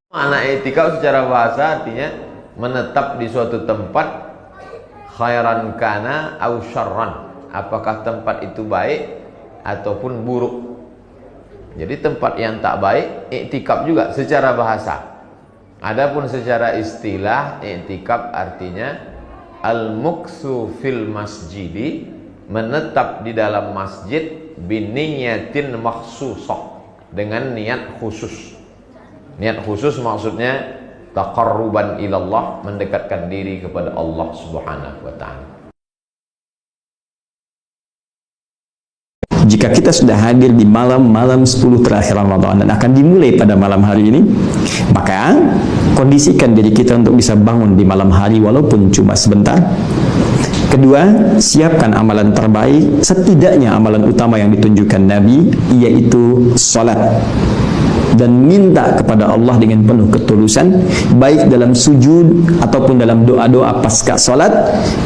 Makna i'tikaf secara bahasa artinya menetap di suatu tempat, khairan kana au syarran, apakah tempat itu baik ataupun buruk. Jadi tempat yang tak baik i'tikaf juga secara bahasa. Adapun secara istilah i'tikaf artinya al-muksu fil masjidi, menetap di dalam masjid biniyatin makhsusah, dengan niat khusus. Niat khusus maksudnya taqarruban ilallah, mendekatkan diri kepada Allah Subhanahu wa ta'ala. Jika kita sudah hadir di malam-malam 10 terakhir Ramadan dan akan dimulai pada malam hari ini, maka kondisikan diri kita untuk bisa bangun di malam hari walaupun cuma sebentar. Kedua, siapkan amalan terbaik, setidaknya amalan utama yang ditunjukkan Nabi, yaitu salat. Dan minta kepada Allah dengan penuh ketulusan, baik dalam sujud ataupun dalam doa-doa pasca salat,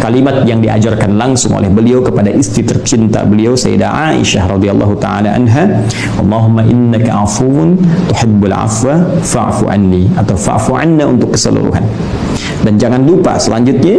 kalimat yang diajarkan langsung oleh beliau kepada istri tercinta beliau, Sayyidah Aisyah radhiyallahu taala anha, Allahumma innaka afuwun tuhibbul afwa fa'fu anni, atau fa'fu anna untuk keseluruhan. Dan jangan lupa selanjutnya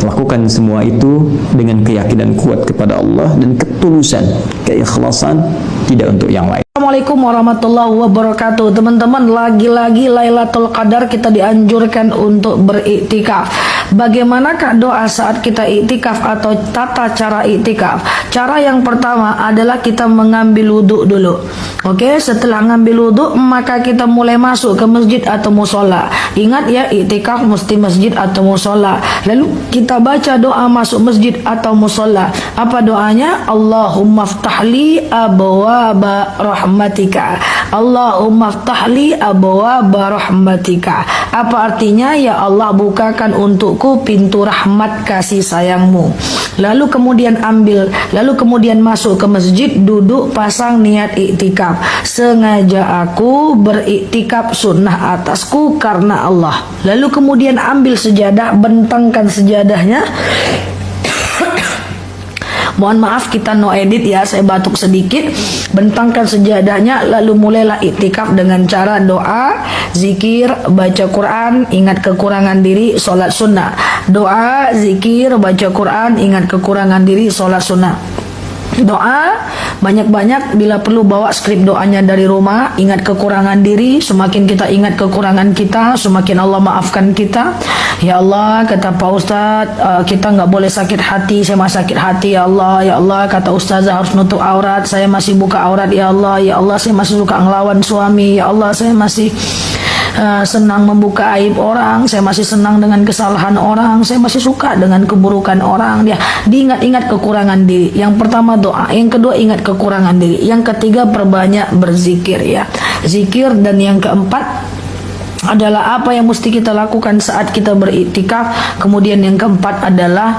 lakukan semua itu dengan keyakinan kuat kepada Allah dan ketulusan, keikhlasan, tidak untuk yang lain. Assalamualaikum warahmatullahi wabarakatuh. Teman-teman, lagi-lagi Lailatul Qadar kita dianjurkan untuk beriktikaf. Bagaimanakah doa saat kita iktikaf atau tata cara iktikaf? Cara yang pertama adalah kita mengambil wudhu dulu. Oke, setelah ngambil wudhu maka kita mulai masuk ke masjid atau musola. Ingat ya, iktikaf mesti masjid atau musola. Lalu kita baca doa masuk masjid atau musola. Apa doanya? Allahumma ftahli abwaaba rahmatika, Allahumma ftahli abwaaba rahmatika. Apa artinya? Ya Allah, bukakan untukku pintu rahmat kasih sayangmu. Lalu kemudian masuk ke masjid, duduk, pasang niat iktikaf. Sengaja aku beriktikaf sunnah atasku karena Allah. Lalu kemudian ambil sejadah, bentangkan sejadahnya. Mohon maaf, kita no edit ya, saya batuk sedikit. Bentangkan sejadahnya, lalu mulailah iktikaf dengan cara doa, zikir, baca Quran, ingat kekurangan diri, sholat sunnah. Doa, zikir, baca Quran, ingat kekurangan diri, sholat sunnah. Doa banyak-banyak, bila perlu bawa skrip doanya dari rumah. Ingat kekurangan diri, semakin kita ingat kekurangan kita, semakin Allah maafkan kita. Ya Allah, kata Pak Ustadz, kita nggak boleh sakit hati. Saya masih sakit hati ya Allah. Ya Allah, kata Ustazah harus nutup aurat, saya masih buka aurat ya Allah. Ya Allah, saya masih suka ngelawan suami. Ya Allah, saya masih senang membuka aib orang, saya masih senang dengan kesalahan orang, saya masih suka dengan keburukan orang. Dia diingat-ingat kekurangan diri. Yang pertama doa, yang kedua ingat kekurangan diri, yang ketiga perbanyak berzikir ya, zikir. Dan yang keempat adalah apa yang mesti kita lakukan saat kita beriktikaf. Kemudian yang keempat adalah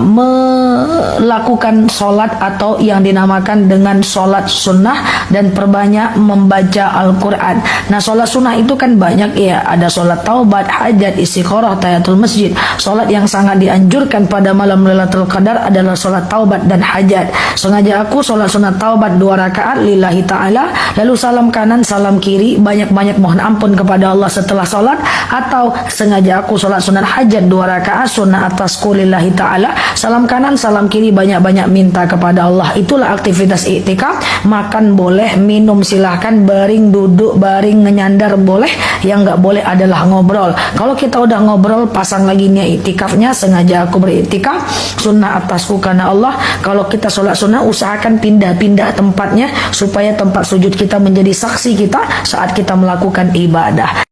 melakukan sholat atau yang dinamakan dengan sholat sunnah, dan perbanyak membaca Al-Quran. Nah, sholat sunnah itu kan banyak ya, ada sholat taubat, hajat, istikharah, tahiyatul masjid. Sholat yang sangat dianjurkan pada malam Lailatul Qadar adalah sholat taubat dan hajat. Sengaja aku sholat sunnah taubat 2 rakaat lillahi ta'ala, lalu salam kanan salam kiri, banyak-banyak mohon ampun kepada Allah setelah sholat. Atau sengaja aku sholat sunat hajat 2 rakaat sunnah atasku lillahi ta'ala, salam kanan salam kiri, banyak-banyak minta kepada Allah. Itulah aktivitas iktikaf. Makan boleh, minum silahkan, baring, duduk, baring, nyandar boleh. Yang nggak boleh adalah ngobrol. Kalau kita udah ngobrol, pasang lagi niat iktikafnya, sengaja aku beriktikaf sunnah atasku karena Allah. Kalau kita sholat sunnah, usahakan pindah-pindah tempatnya supaya tempat sujud kita menjadi saksi kita saat kita melakukan ibadah.